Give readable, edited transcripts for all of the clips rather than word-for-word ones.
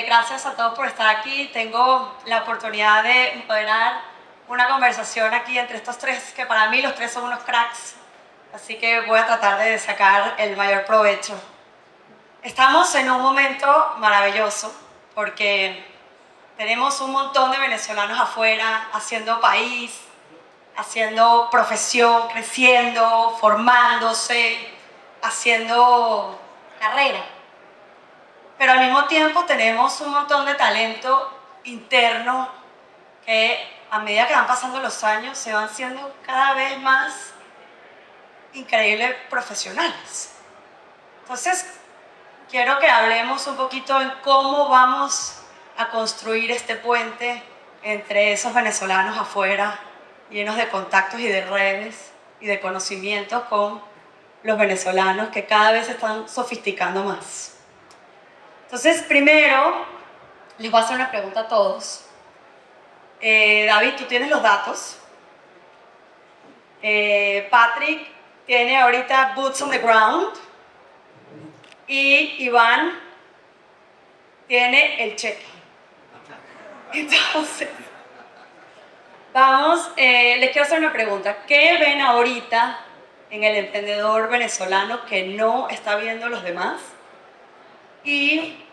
gracias a todos por estar aquí. Tengo la oportunidad de moderar una conversación aquí entre estos tres, que para mí los tres son unos cracks, así que voy a tratar de sacar el mayor provecho. Estamos en un momento maravilloso porque tenemos un montón de venezolanos afuera haciendo país, haciendo profesión, creciendo, formándose, haciendo carrera. Pero al mismo tiempo tenemos un montón de talento interno que a medida que van pasando los años se van siendo cada vez más increíbles profesionales. Entonces, quiero que hablemos un poquito en cómo vamos a construir este puente entre esos venezolanos afuera, llenos de contactos y de redes y de conocimientos, con los venezolanos que cada vez se están sofisticando más. Entonces, primero, les voy a hacer una pregunta a todos. David, tú tienes los datos. Patrick tiene ahorita boots on the ground. Y Iván tiene el cheque. Entonces, les quiero hacer una pregunta. ¿Qué ven ahorita en el emprendedor venezolano que no está viendo los demás? ¿Y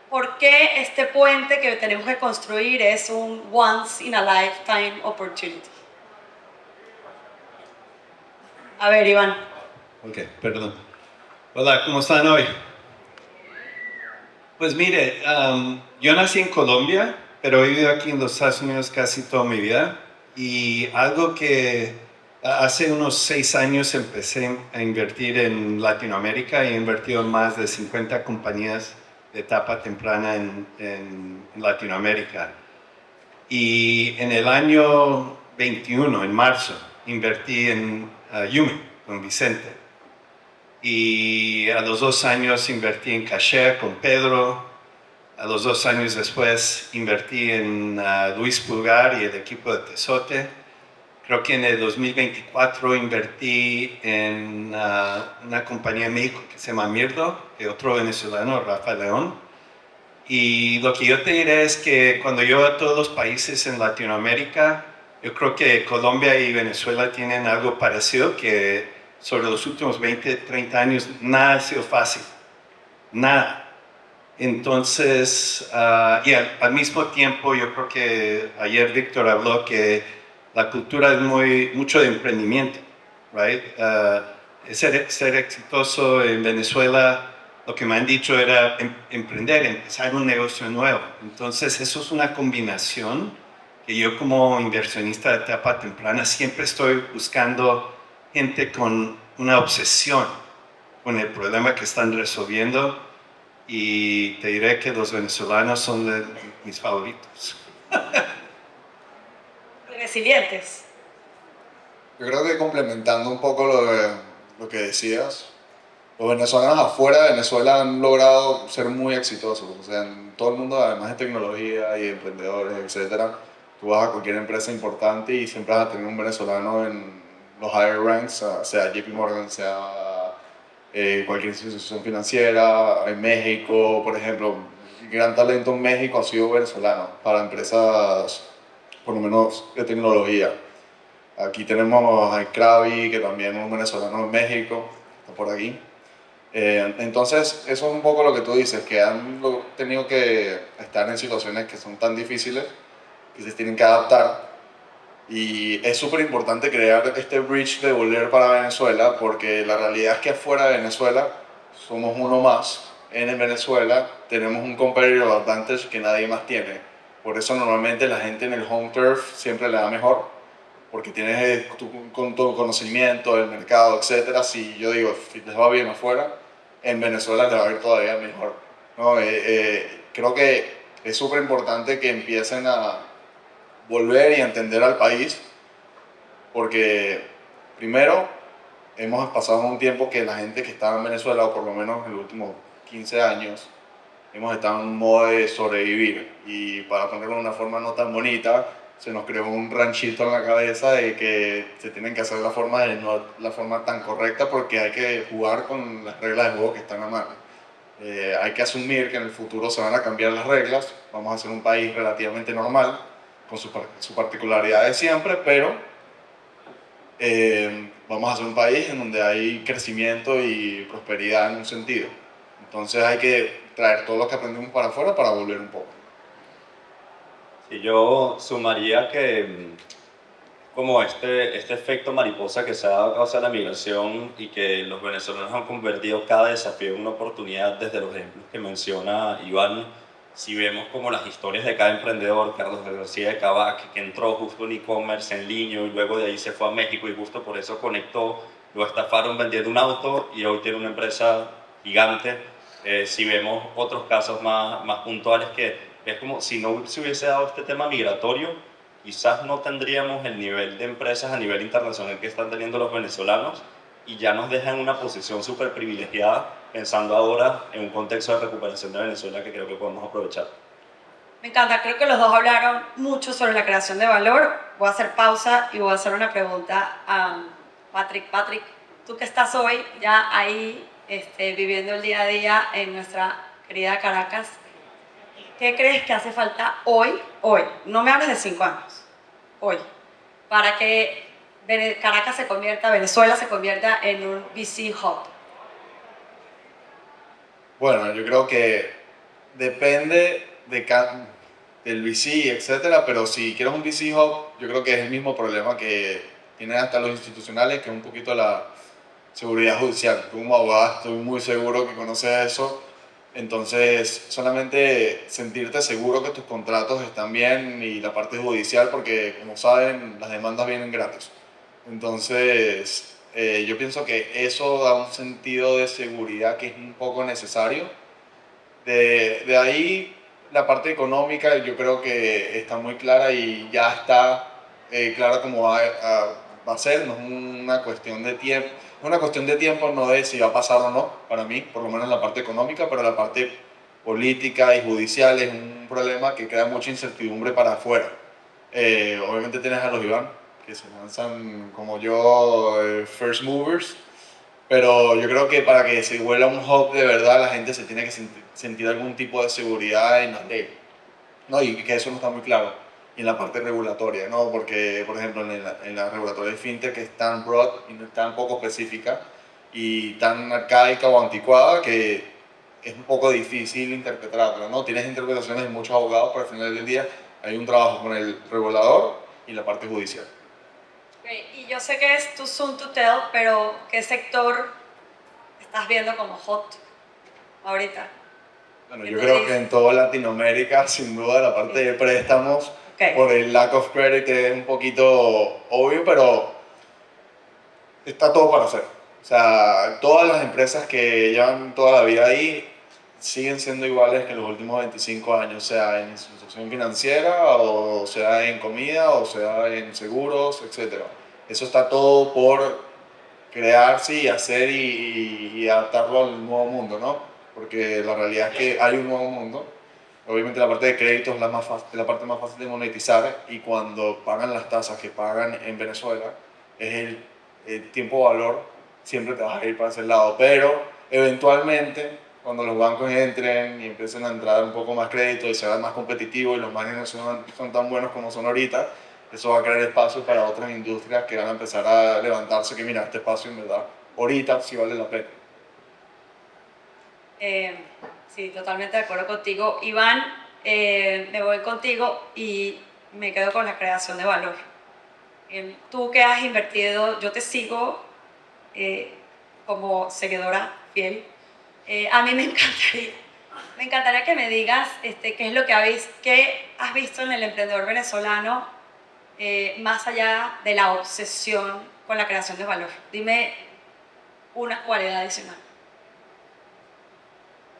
por qué este puente que tenemos que construir es un once in a lifetime opportunity? A ver, Iván. Ok, perdón. Hola, ¿cómo están hoy? Pues mire, yo nací en Colombia, pero he vivido aquí en los Estados Unidos casi toda mi vida. Y algo que hace unos 6 años empecé a invertir en Latinoamérica y he invertido en más de 50 compañías de etapa temprana en Latinoamérica. Y en el año 21, en marzo, invertí en Yume, con Vicente. Y a los 2 años invertí en Cashier con Pedro. A los 2 años después invertí en Luis Pulgar y el equipo de Tesote. Creo que en el 2024 invertí en una compañía en México que se llama Mirdo, de otro venezolano, Rafa León. Y lo que yo te diré es que cuando yo a todos los países en Latinoamérica, yo creo que Colombia y Venezuela tienen algo parecido, que sobre los últimos 20, 30 años nada ha sido fácil, nada. Entonces, y al mismo tiempo yo creo que ayer Víctor habló que la cultura es mucho de emprendimiento, right? Ser exitoso en Venezuela, lo que me han dicho era emprender, empezar un negocio nuevo. Entonces eso es una combinación que yo como inversionista de etapa temprana siempre estoy buscando gente con una obsesión con el problema que están resolviendo, y te diré que los venezolanos son de mis favoritos. Resilientes. Yo creo que complementando un poco lo que decías, los venezolanos afuera de Venezuela han logrado ser muy exitosos. O sea, en todo el mundo, además de tecnología y emprendedores, etcétera, tú vas a cualquier empresa importante y siempre vas a tener un venezolano en los higher ranks, sea JP Morgan, sea cualquier institución financiera. En México, por ejemplo, el gran talento en México ha sido venezolano para empresas, por lo menos de tecnología. Aquí tenemos a Krabi, que también es un venezolano en México, está por aquí. Entonces, eso es un poco lo que tú dices, que han tenido que estar en situaciones que son tan difíciles, que se tienen que adaptar. Y es súper importante crear este bridge de volver para Venezuela, porque la realidad es que afuera de Venezuela somos uno más. En Venezuela tenemos un competitive advantage que nadie más tiene. Por eso normalmente la gente en el home turf siempre le da mejor, porque tienes con tu conocimiento del mercado, etcétera. Si yo digo, si les va bien afuera, en Venezuela les va a ir todavía mejor, ¿no? Creo que es súper importante que empiecen a volver y a entender al país, porque primero hemos pasado un tiempo que la gente que estaba en Venezuela, o por lo menos en los últimos 15 años, hemos estado en modo de sobrevivir, y para ponerlo de una forma no tan bonita, se nos creó un ranchito en la cabeza de que se tienen que hacer la forma tan correcta, porque hay que jugar con las reglas de juego que están a mano. Hay que asumir que en el futuro se van a cambiar las reglas, vamos a ser un país relativamente normal, con su particularidad de siempre, pero vamos a ser un país en donde hay crecimiento y prosperidad en un sentido. Entonces hay que traer todo lo que aprendimos para afuera para volver un poco. Y yo sumaría que como este efecto mariposa que se ha dado a causa de la migración y que los venezolanos han convertido cada desafío en una oportunidad desde los ejemplos que menciona Iván. Si vemos como las historias de cada emprendedor, Carlos García de Cabac, que entró justo en e-commerce en línea y luego de ahí se fue a México y justo por eso conectó, lo estafaron vendiendo un auto y hoy tiene una empresa gigante. Si vemos otros casos más puntuales que es como si no se hubiese dado este tema migratorio, quizás no tendríamos el nivel de empresas a nivel internacional que están teniendo los venezolanos y ya nos deja en una posición súper privilegiada pensando ahora en un contexto de recuperación de Venezuela que creo que podemos aprovechar. Me encanta, creo que los dos hablaron mucho sobre la creación de valor. Voy a hacer pausa y voy a hacer una pregunta a Patrick. Patrick, tú que estás hoy ya ahí viviendo el día a día en nuestra querida Caracas, ¿qué crees que hace falta hoy, no me hables de 5 años, hoy, para que Caracas se convierta, Venezuela se convierta en un VC hub? Bueno, yo creo que depende del VC, etcétera, pero si quieres un VC hub, yo creo que es el mismo problema que tienen hasta los institucionales, que es un poquito la seguridad judicial. Tú como abogado estoy muy seguro que conoces eso. Entonces, solamente sentirte seguro que tus contratos están bien y la parte judicial, porque como saben, las demandas vienen gratis. Entonces, yo pienso que eso da un sentido de seguridad que es un poco necesario. De ahí, la parte económica yo creo que está muy clara y ya está clara cómo va a ser, no es una cuestión de tiempo. Es una cuestión de tiempo, no de si va a pasar o no, para mí, por lo menos la parte económica, pero la parte política y judicial es un problema que crea mucha incertidumbre para afuera. Obviamente tienes a los Iván, que se lanzan como yo, first movers, pero yo creo que para que se vuelva un hub de verdad, la gente se tiene que sentir algún tipo de seguridad en la ley, ¿no? Y que eso no está muy claro. Y en la parte regulatoria, ¿no? Porque, por ejemplo, en la regulatoria de fintech es tan broad y no es tan poco específica y tan arcaica o anticuada que es un poco difícil interpretarla, ¿no? Tienes interpretaciones de muchos abogados, pero al final del día hay un trabajo con el regulador y la parte judicial. Okay. Y yo sé que es too soon to tell, pero ¿qué sector estás viendo como hot ahorita? Bueno, yo creo que en toda Latinoamérica, sin duda, la parte de préstamos, Okay. por el lack of credit es un poquito obvio, pero está todo para hacer. O sea, todas las empresas que llevan toda la vida ahí siguen siendo iguales que en los últimos 25 años, sea en institución financiera, o sea en comida, o sea en seguros, etc. Eso está todo por crearse y hacer y adaptarlo al nuevo mundo, ¿no? Porque la realidad es que hay un nuevo mundo. Obviamente la parte de crédito es la parte más fácil de monetizar y cuando pagan las tasas que pagan en Venezuela, es el tiempo-valor, siempre te vas a ir para ese lado. Pero eventualmente, cuando los bancos entren y empiecen a entrar un poco más crédito y se hagan más competitivos y los márgenes no son tan buenos como son ahorita, eso va a crear espacio para otras industrias que van a empezar a levantarse, que mira, este espacio en verdad, ahorita sí vale la pena. Sí, totalmente de acuerdo contigo. Iván, me voy contigo y me quedo con la creación de valor. Tú que has invertido, yo te sigo como seguidora fiel. A mí me encantaría que me digas qué es lo que has visto en el emprendedor venezolano más allá de la obsesión con la creación de valor. Dime una cualidad adicional.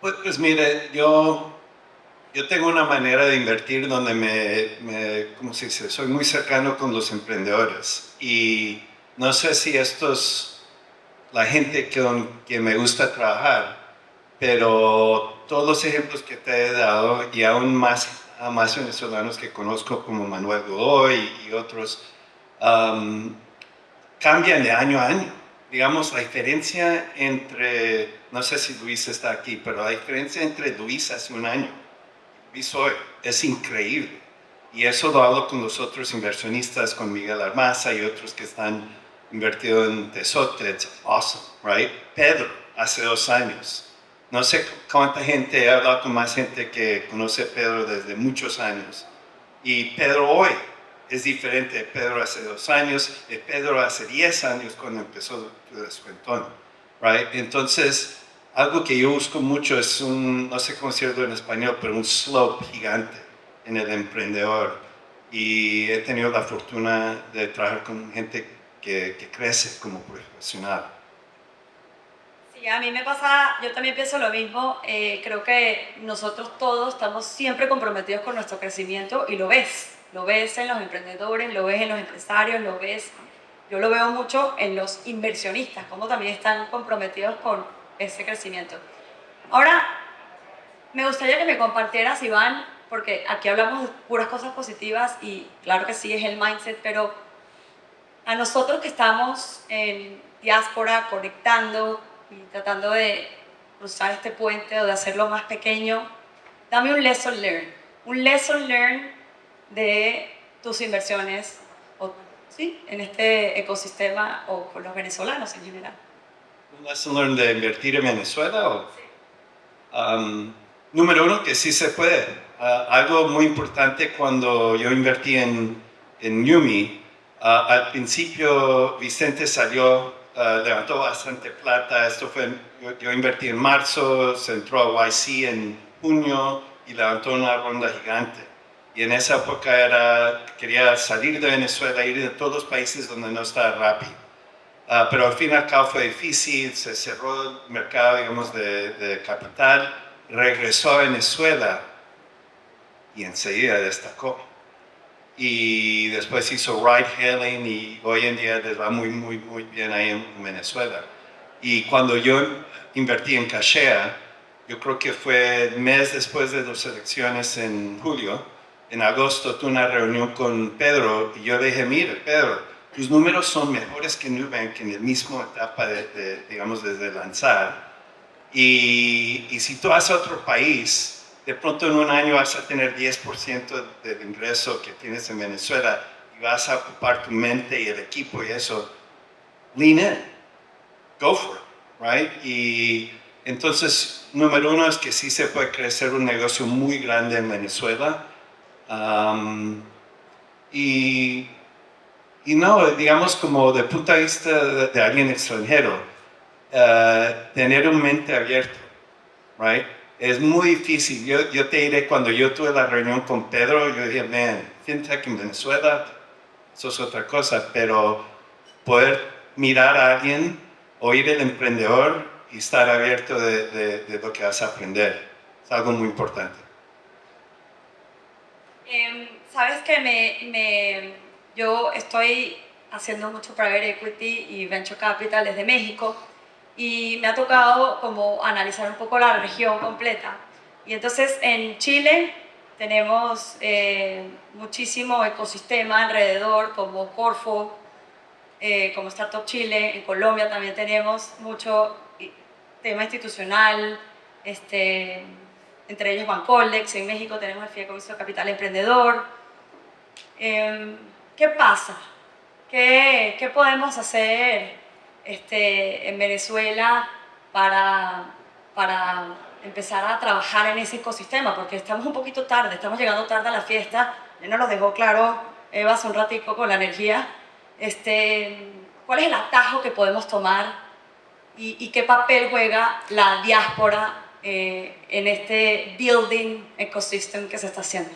Pues mire, yo tengo una manera de invertir donde ¿cómo se dice? Soy muy cercano con los emprendedores y no sé si esto es la gente que me gusta trabajar, pero todos los ejemplos que te he dado y aún más a más venezolanos que conozco como Manuel Godoy y otros cambian de año a año. digamos, la diferencia entre, no sé si Luis está aquí, pero la diferencia entre Luis hace un año y Luis hoy es increíble. Y eso lo hablo con los otros inversionistas, con Miguel Armaza y otros que están invertidos en Tesote. It's awesome, right? Pedro, hace 2 años. No sé cuánta gente, he hablado con más gente que conoce a Pedro desde muchos años. Y Pedro hoy es diferente de Pedro hace 2 años, de Pedro hace 10 años cuando empezó su descuentón, right? Entonces, algo que yo busco mucho es un, no sé cómo decirlo en español, pero un slope gigante en el emprendedor. Y he tenido la fortuna de trabajar con gente que crece como profesional. Sí, a mí me pasa, yo también pienso lo mismo. Creo que nosotros todos estamos siempre comprometidos con nuestro crecimiento y lo ves en los emprendedores, lo ves en los empresarios, lo ves, yo lo veo mucho en los inversionistas, como también están comprometidos con ese crecimiento. Ahora, me gustaría que me compartieras, Iván, porque aquí hablamos de puras cosas positivas y claro que sí es el mindset, pero a nosotros que estamos en diáspora conectando y tratando de cruzar este puente o de hacerlo más pequeño, dame un lesson learned de tus inversiones o, ¿sí? En este ecosistema o con los venezolanos en general. ¿Un lesson learned de invertir en Venezuela? O, número uno, que sí se puede. Algo muy importante cuando yo invertí en Yumi, al principio Vicente salió, levantó bastante plata. Esto fue, yo invertí en marzo, se entró a YC en junio y levantó una ronda gigante. Y en esa época quería salir de Venezuela, ir de todos los países donde no estaba rápido. Pero al fin y al cabo fue difícil, se cerró el mercado, digamos, de capital, regresó a Venezuela y enseguida destacó. Y después hizo ride hailing y hoy en día les va muy, muy, muy bien ahí en Venezuela. Y cuando yo invertí en Cachea, yo creo que fue el mes después de las elecciones en julio, en agosto tuve una reunión con Pedro y yo le dije, mire, Pedro, tus números son mejores que Nubank en la misma etapa, digamos, desde lanzar. Y si tú vas a otro país, de pronto en un año vas a tener 10% del ingreso que tienes en Venezuela y vas a ocupar tu mente y el equipo y eso. Lean in, go for it, right? Y entonces, número uno es que sí se puede crecer un negocio muy grande en Venezuela. Y no, digamos como de punto de vista de alguien extranjero, tener un mente abierto, right? Es muy difícil. Yo te diré, cuando yo tuve la reunión con Pedro, yo dije, man, fintech en Venezuela, eso es otra cosa, pero poder mirar a alguien, oír el emprendedor y estar abierto de lo que vas a aprender, es algo muy importante. Sabes que yo estoy haciendo mucho private equity y venture capital desde México y me ha tocado como analizar un poco la región completa. Y entonces en Chile tenemos muchísimo ecosistema alrededor como Corfo, como Startup Chile. En Colombia también tenemos mucho tema institucional, entre ellos Bancoldex. En México tenemos el Fideicomiso Capital Emprendedor. ¿Qué pasa? ¿Qué podemos hacer en Venezuela para empezar a trabajar en ese ecosistema? Porque estamos un poquito tarde, estamos llegando tarde a la fiesta. Ya nos lo dejó claro Eva hace un ratico con la energía. ¿Cuál es el atajo que podemos tomar y qué papel juega la diáspora en este building ecosystem que se está haciendo?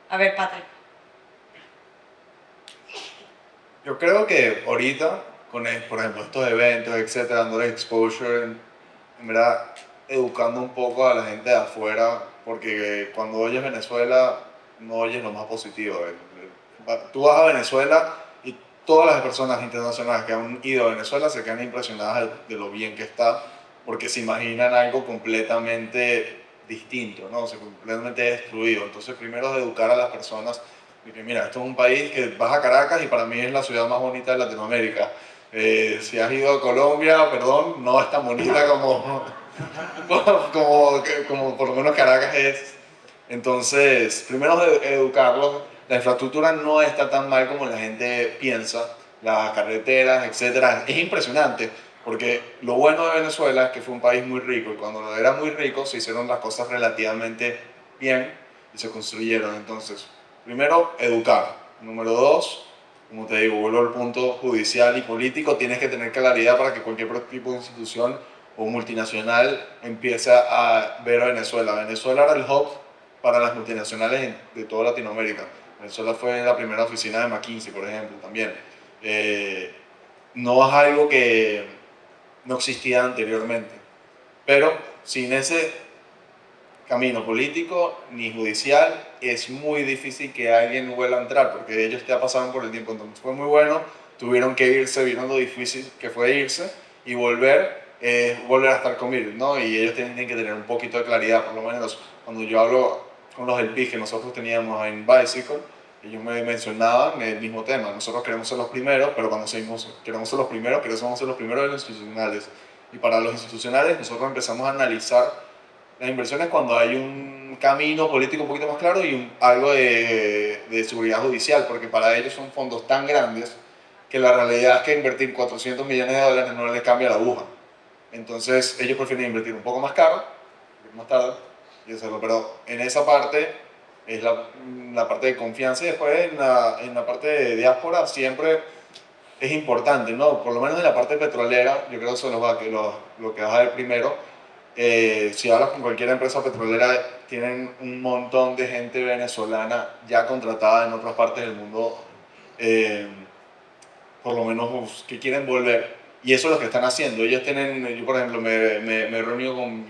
A ver, Patrick. Yo creo que ahorita, con por ejemplo estos eventos, etcétera, dándole exposure, en verdad, educando un poco a la gente de afuera, porque cuando oyes Venezuela, no oyes lo más positivo. Tú vas a Venezuela y todas las personas internacionales que han ido a Venezuela se quedan impresionadas de lo bien que está, porque se imaginan algo completamente distinto, ¿no? O sea, completamente destruido. Entonces, primero es educar a las personas de que, mira, esto es un país que vas a Caracas y para mí es la ciudad más bonita de Latinoamérica. Si has ido a Colombia, perdón, no es tan bonita como por lo menos Caracas es. Entonces, primero educarlos. La infraestructura no está tan mal como la gente piensa. Las carreteras, etcétera. Es impresionante porque lo bueno de Venezuela es que fue un país muy rico y cuando era muy rico se hicieron las cosas relativamente bien y se construyeron. Entonces, primero, educar. Número dos, como te digo, vuelvo al punto judicial y político, tienes que tener claridad para que cualquier tipo de institución o multinacional empiece a ver a Venezuela. Venezuela era el hub para las multinacionales de toda Latinoamérica. Venezuela fue la primera oficina de McKinsey, por ejemplo, también. No es algo que no existía anteriormente, pero sin ese camino político ni judicial es muy difícil que alguien vuelva a entrar porque ellos ya pasaron por el tiempo. Entonces fue muy bueno, tuvieron que irse, vieron lo difícil que fue irse y volver a estar conmigo, ¿no? Y ellos tienen que tener un poquito de claridad, por lo menos cuando yo hablo con los del PIB que nosotros teníamos en Bicycle, ellos me mencionaban el mismo tema. Nosotros queremos ser los primeros, pero cuando queremos ser los primeros, queremos ser los primeros de los institucionales. Y para los institucionales nosotros empezamos a analizar las inversiones cuando hay un camino político un poquito más claro y algo de seguridad judicial, porque para ellos son fondos tan grandes que la realidad es que invertir 400 millones de dólares no les cambia la aguja. Entonces ellos prefieren invertir un poco más caro, más tarde, y hacerlo. Pero en esa parte es la parte de confianza y después en la parte de diáspora siempre es importante, ¿no? Por lo menos en la parte petrolera, yo creo que eso es lo que vas a ver primero. Si hablas con cualquier empresa petrolera, tienen un montón de gente venezolana ya contratada en otras partes del mundo, eh, por lo menos que quieren volver. Y eso es lo que están haciendo. Ellos tienen, yo por ejemplo me he reunido con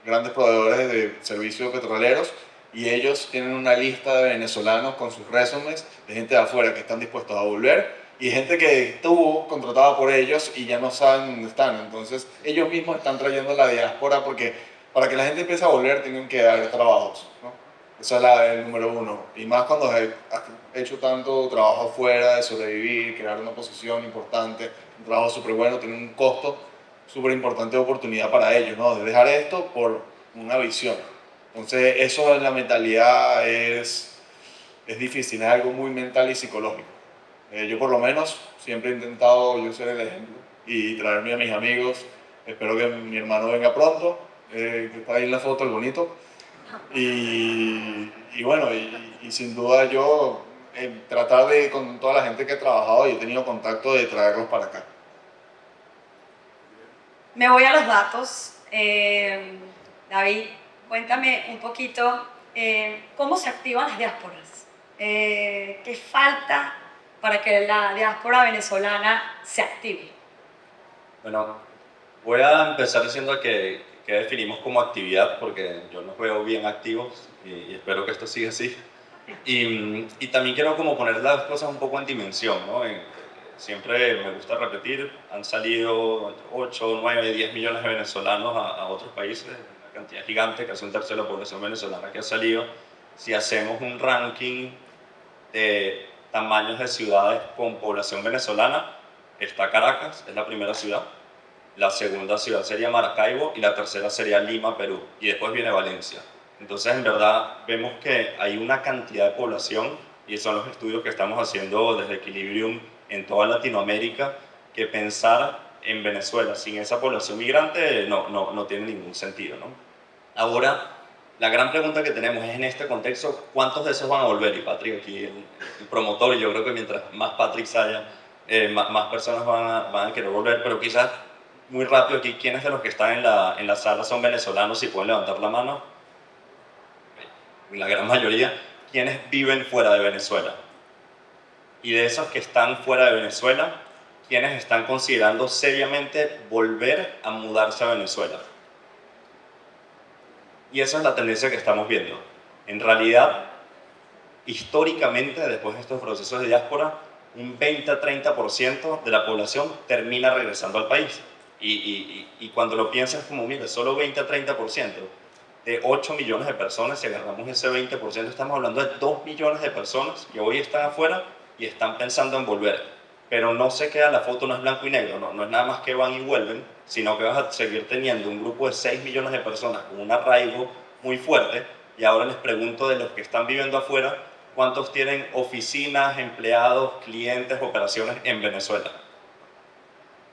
grandes proveedores de servicios petroleros y ellos tienen una lista de venezolanos con sus resúmenes de gente de afuera que están dispuestos a volver y gente que estuvo contratada por ellos y ya no saben dónde están. Entonces ellos mismos están trayendo la diáspora porque para que la gente empiece a volver tienen que haber trabajos, ¿no? Esa es el número uno. Y más cuando has hecho tanto trabajo afuera de sobrevivir, crear una posición importante, un trabajo súper bueno, tiene un costo súper importante de oportunidad para ellos, ¿no? De dejar esto por una visión. Entonces eso en la mentalidad es difícil, es algo muy mental y psicológico. Yo por lo menos siempre he intentado yo ser el ejemplo y traerme a mis amigos. Espero que mi hermano venga pronto, que está ahí en la foto, el bonito. Y bueno, y sin duda yo tratar de, con toda la gente que he trabajado y he tenido contacto, de traerlos para acá. Me voy a los datos. David, cuéntame un poquito cómo se activan las diásporas. ¿Qué falta para que la diáspora venezolana se active? Bueno, voy a empezar diciendo que definimos como actividad, porque yo los veo bien activos y espero que esto siga así. Y también quiero como poner las cosas un poco en dimensión, ¿no? Siempre me gusta repetir, han salido 8, 9, 10 millones de venezolanos a otros países, una cantidad gigante, casi un tercio de la población venezolana que ha salido. Si hacemos un ranking de tamaños de ciudades con población venezolana, está Caracas, es la primera ciudad. La segunda ciudad sería Maracaibo y la tercera sería Lima, Perú. Y después viene Valencia. Entonces, en verdad, vemos que hay una cantidad de población, y son los estudios que estamos haciendo desde Equilibrium en toda Latinoamérica, que pensar en Venezuela sin esa población migrante no tiene ningún sentido, ¿no? Ahora, la gran pregunta que tenemos es en este contexto, ¿cuántos de esos van a volver? Y Patrick aquí, el promotor, y yo creo que mientras más Patrick haya, más personas van a querer volver, pero quizás muy rápido aquí, ¿quiénes de los que están en la sala son venezolanos? Si pueden levantar la mano. La gran mayoría. ¿Quiénes viven fuera de Venezuela? Y de esos que están fuera de Venezuela, ¿quiénes están considerando seriamente volver a mudarse a Venezuela? Y esa es la tendencia que estamos viendo. En realidad, históricamente, después de estos procesos de diáspora, un 20-30% de la población termina regresando al país. Y cuando lo piensas como, mira, solo 20-30% de 8 millones de personas, si agarramos ese 20%, estamos hablando de 2 millones de personas que hoy están afuera y están pensando en volver. pero no se queda la foto, no es blanco y negro, no es nada más que van y vuelven, sino que vas a seguir teniendo un grupo de 6 millones de personas con un arraigo muy fuerte. Y ahora les pregunto de los que están viviendo afuera, ¿cuántos tienen oficinas, empleados, clientes, operaciones en Venezuela?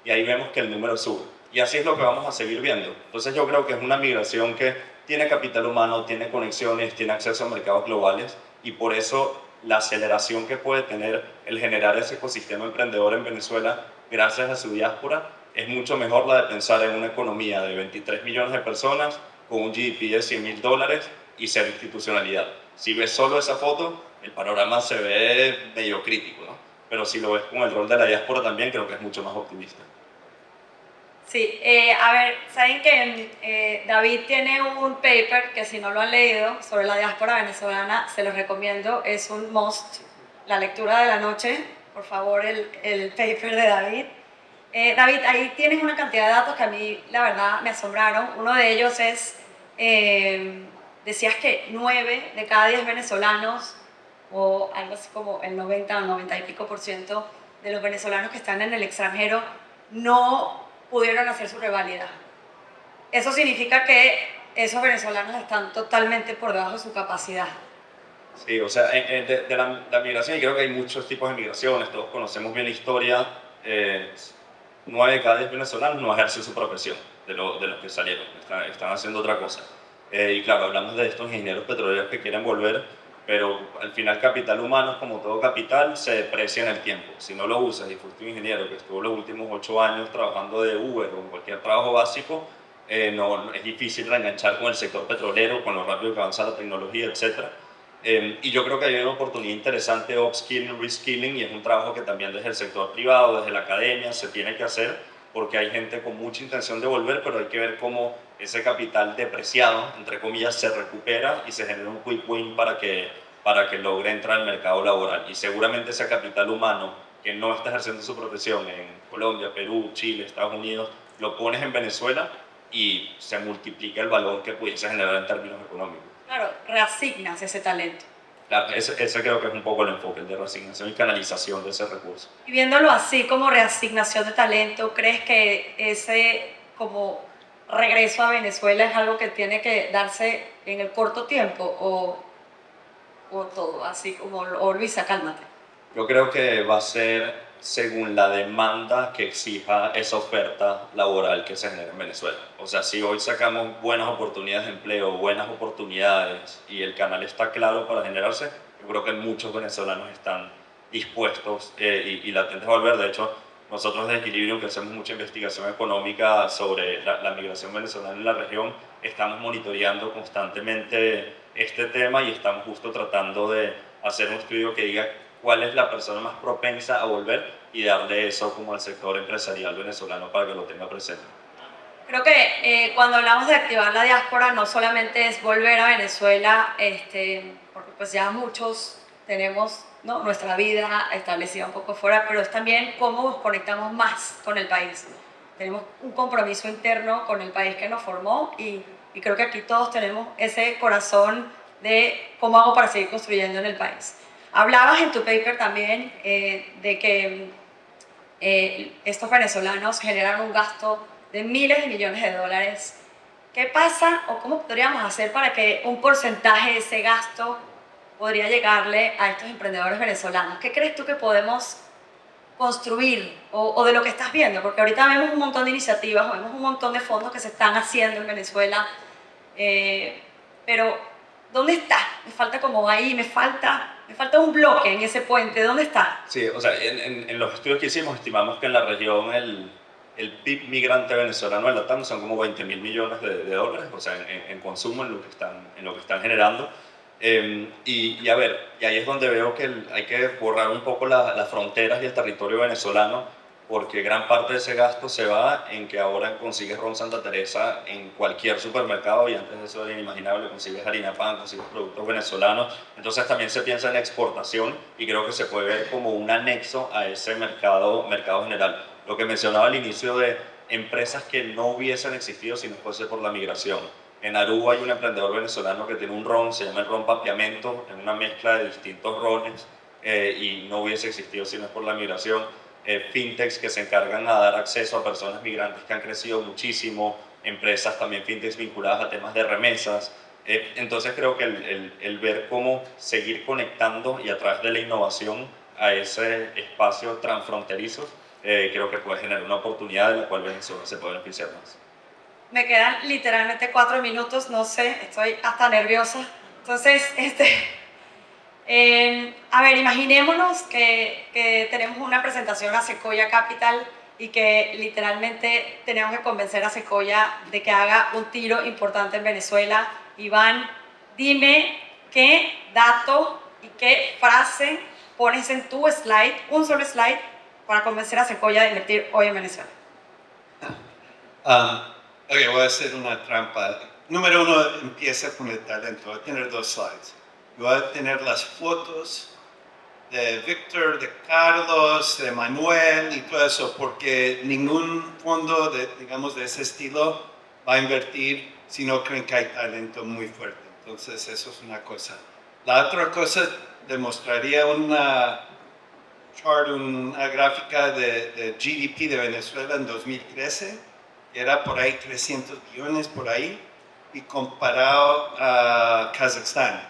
Y ahí vemos que el número sube. Y así es lo que vamos a seguir viendo. Entonces yo creo que es una migración que tiene capital humano, tiene conexiones, tiene acceso a mercados globales, y por eso la aceleración que puede tener el generar ese ecosistema emprendedor en Venezuela gracias a su diáspora es mucho mejor la de pensar en una economía de 23 millones de personas con un GDP de $100.000 y ser institucionalidad. Si ves solo esa foto, el panorama se ve medio crítico, ¿no? Pero si lo ves con el rol de la diáspora también, creo que es mucho más optimista. Sí, a ver, saben que David tiene un paper que si no lo han leído sobre la diáspora venezolana, se los recomiendo, es un must, la lectura de la noche, por favor, el paper de David. David, ahí tienes una cantidad de datos que a mí la verdad me asombraron. Uno de ellos es, decías que 9 de cada 10 venezolanos, o algo así como el 90 o 90 y pico por ciento de los venezolanos que están en el extranjero no pudieron hacer su reválida. Eso significa que esos venezolanos están totalmente por debajo de su capacidad. Sí, o sea, de la migración, y creo que hay muchos tipos de migraciones, todos conocemos bien la historia. 9 de cada 10 venezolanos no ejercen su profesión de los que salieron, están haciendo otra cosa. Y claro, hablamos de estos ingenieros petroleros que quieren volver, pero al final capital humano, como todo capital, se deprecia en el tiempo. Si no lo usas y fuiste un ingeniero que estuvo los últimos 8 años trabajando de Uber o en cualquier trabajo básico, es difícil reenganchar con el sector petrolero, con lo rápido que avanza la tecnología, etc. Y yo creo que hay una oportunidad interesante de upskilling, reskilling, y es un trabajo que también desde el sector privado, desde la academia, se tiene que hacer, porque hay gente con mucha intención de volver, pero hay que ver cómo ese capital depreciado, entre comillas, se recupera y se genera un quick win para que logre entrar al mercado laboral. Y seguramente ese capital humano que no está ejerciendo su profesión en Colombia, Perú, Chile, Estados Unidos, lo pones en Venezuela y se multiplica el valor que pudiese generar en términos económicos. Claro, reasignas ese talento. Claro, ese creo que es un poco el enfoque, el de reasignación y canalización de ese recurso. Y viéndolo así como reasignación de talento, ¿crees que ese como regreso a Venezuela es algo que tiene que darse en el corto tiempo o todo así como, o Luisa, cálmate? Yo creo que va a ser según la demanda que exija esa oferta laboral que se genera en Venezuela. O sea, si hoy sacamos buenas oportunidades de empleo, buenas oportunidades y el canal está claro para generarse, yo creo que muchos venezolanos están dispuestos y latentes a volver. De hecho, nosotros de Equilibrium, que hacemos mucha investigación económica sobre la migración venezolana en la región, estamos monitoreando constantemente este tema y estamos justo tratando de hacer un estudio que diga cuál es la persona más propensa a volver y darle eso como al sector empresarial venezolano para que lo tenga presente. Creo que cuando hablamos de activar la diáspora no solamente es volver a Venezuela, porque pues ya muchos tenemos, ¿no?, nuestra vida establecida un poco fuera, pero es también cómo nos conectamos más con el país. Tenemos un compromiso interno con el país que nos formó y creo que aquí todos tenemos ese corazón de cómo hago para seguir construyendo en el país. Hablabas en tu paper también de que estos venezolanos generan un gasto de miles de millones de dólares. ¿Qué pasa o cómo podríamos hacer para que un porcentaje de ese gasto podría llegarle a estos emprendedores venezolanos? ¿Qué crees tú que podemos construir o de lo que estás viendo? Porque ahorita vemos un montón de iniciativas, vemos un montón de fondos que se están haciendo en Venezuela, pero ¿dónde está? Me falta como ahí, me falta un bloque en ese puente. ¿Dónde está? Sí, o sea, en los estudios que hicimos estimamos que en la región el PIB migrante venezolano en la TAM son como 20.000 millones de dólares, o sea, en consumo, en lo que están generando. Y a ver, y ahí es donde veo que hay que borrar un poco las fronteras y el territorio venezolano, porque gran parte de ese gasto se va en que ahora consigues ron Santa Teresa en cualquier supermercado y antes de eso era inimaginable, consigues harina pan, consigues productos venezolanos. Entonces también se piensa en la exportación y creo que se puede ver como un anexo a ese mercado general. Lo que mencionaba al inicio de empresas que no hubiesen existido si no fuese por la migración. En Aruba hay un emprendedor venezolano que tiene un ron, se llama el ron Papiamento, es una mezcla de distintos rones y no hubiese existido si no es por la migración. fintechs que se encargan a dar acceso a personas migrantes que han crecido muchísimo, empresas también fintechs vinculadas a temas de remesas. Entonces creo que el ver cómo seguir conectando y a través de la innovación a ese espacio transfronterizo, creo que puede generar una oportunidad de la cual Venezuela se puede beneficiar más. Me quedan literalmente 4 minutos, no sé, estoy hasta nerviosa. Entonces, a ver, imaginémonos que tenemos una presentación a Sequoia Capital y que literalmente tenemos que convencer a Sequoia de que haga un tiro importante en Venezuela. Iván, dime qué dato y qué frase pones en tu slide, un solo slide, para convencer a Sequoia de invertir hoy en Venezuela. Ok, voy a hacer una trampa. Número uno, empieza con el talento. Voy a tener 2 slides. Voy a tener las fotos de Víctor, de Carlos, de Manuel y todo eso, porque ningún fondo digamos, de ese estilo va a invertir si no creen que hay talento muy fuerte. Entonces, eso es una cosa. La otra cosa, demostraría una chart, una gráfica de GDP de Venezuela en 2013, que era por ahí 300 billones por ahí, y comparado a Kazajstán,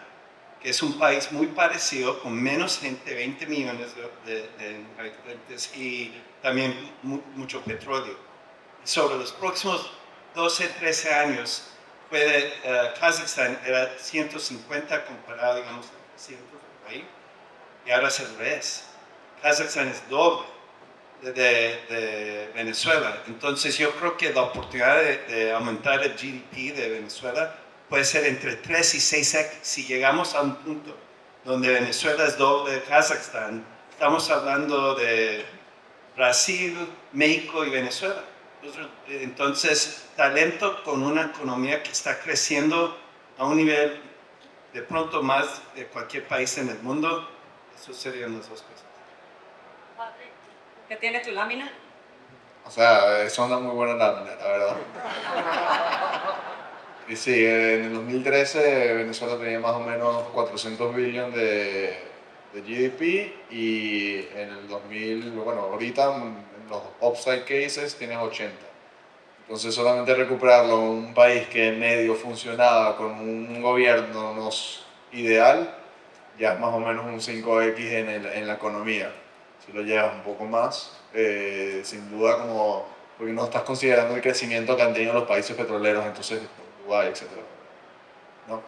que es un país muy parecido, con menos gente, 20 millones de habitantes y también mucho petróleo. Sobre los próximos 12, 13 años, Kazajstán era 150 comparado, digamos, a 300 por ahí, y ahora es al revés. Kazajstán es doble de Venezuela. Entonces yo creo que la oportunidad de aumentar el GDP de Venezuela puede ser entre 3 y 6x. Si llegamos a un punto donde Venezuela es doble de Kazajstán, estamos hablando de Brasil, México y Venezuela. Entonces, talento con una economía que está creciendo a un nivel de pronto más de cualquier país en el mundo, eso serían las 2 cosas. ¿Qué tiene tu lámina? O sea, es una muy buena lámina, la verdad. Y sí, en el 2013 Venezuela tenía más o menos 400 billones de GDP y en el 2000, bueno, ahorita en los upside cases tienes 80. Entonces solamente recuperarlo en un país que medio funcionaba con un gobierno no ideal, ya es más o menos un 5x en la economía. Si lo llevas un poco más, sin duda como, porque no estás considerando el crecimiento que han tenido los países petroleros, entonces Uruguay, etc. ¿No?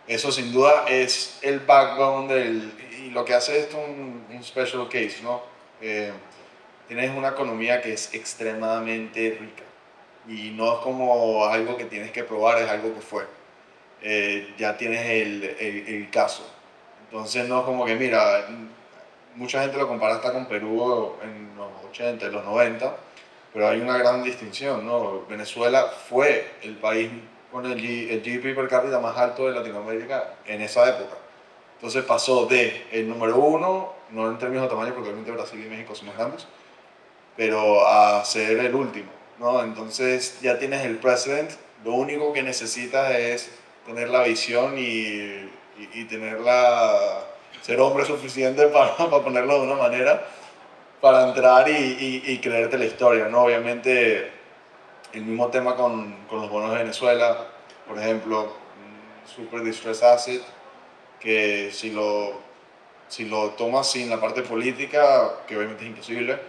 Eso sin duda es el backbone y lo que hace esto un special case, ¿no? Tienes una economía que es extremadamente rica y no es como algo que tienes que probar, es algo que fue. Ya tienes el caso. Entonces no es como que, mira, mucha gente lo compara hasta con Perú en los 80, en los 90, pero hay una gran distinción, ¿no? Venezuela fue el país con el GDP per cápita más alto de Latinoamérica en esa época. Entonces pasó de el número 1, no en términos de tamaño, porque obviamente Brasil y México son más grandes, pero a ser el último, ¿no? Entonces ya tienes el precedent, lo único que necesitas es tener la visión y tener ser hombre suficiente para ponerlo de una manera, para entrar y creerte la historia, ¿no? Obviamente el mismo tema con los bonos de Venezuela, por ejemplo, un super distressed asset, que si lo tomas sin la parte política, que obviamente es imposible,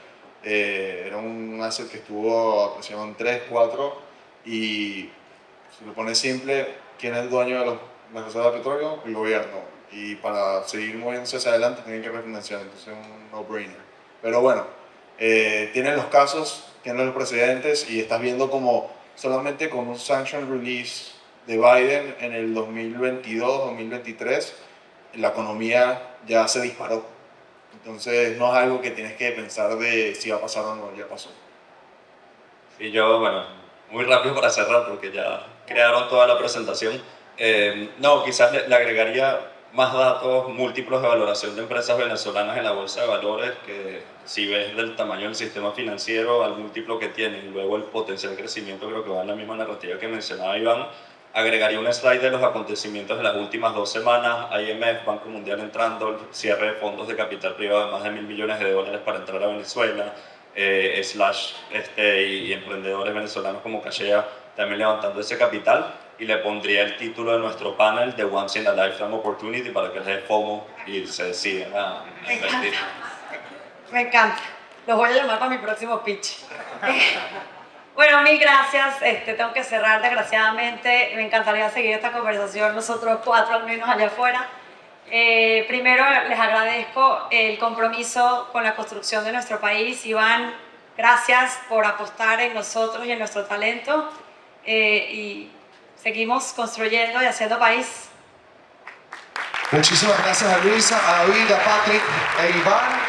era un asset que estuvo apreciado en 3, 4, y si lo pones simple, ¿quién es el dueño de las reservas de petróleo? El gobierno. Y para seguir moviéndose hacia adelante tienen que refinanciar, entonces es un no-brainer. Pero bueno, tienen los casos, tienen los precedentes y estás viendo como solamente con un sanction release de Biden en el 2022, 2023, la economía ya se disparó. Entonces no es algo que tienes que pensar de si va a pasar o no, ya pasó. Y yo, bueno, muy rápido para cerrar porque ya crearon toda la presentación. No, quizás le agregaría más datos múltiplos de valoración de empresas venezolanas en la bolsa de valores, que si ves del tamaño del sistema financiero al múltiplo que tienen y luego el potencial crecimiento, creo que va en la misma narrativa que mencionaba Iván. Agregaría un slide de los acontecimientos de las últimas 2 semanas, IMF, Banco Mundial entrando, el cierre de fondos de capital privado de más de $1.000 millones para entrar a Venezuela, y emprendedores venezolanos como Cachea también levantando ese capital, y le pondría el título de nuestro panel de Once in a Lifetime Opportunity para que les dé FOMO y se decidan a invertir. Me encanta. Los voy a llamar para mi próximo pitch. Bueno, mil gracias. Tengo que cerrar, desgraciadamente. Me encantaría seguir esta conversación, nosotros 4 al menos allá afuera. Primero, les agradezco el compromiso con la construcción de nuestro país. Iván, gracias por apostar en nosotros y en nuestro talento. Y seguimos construyendo y haciendo país. Muchísimas gracias a Luisa, a David, a Patrick e Iván.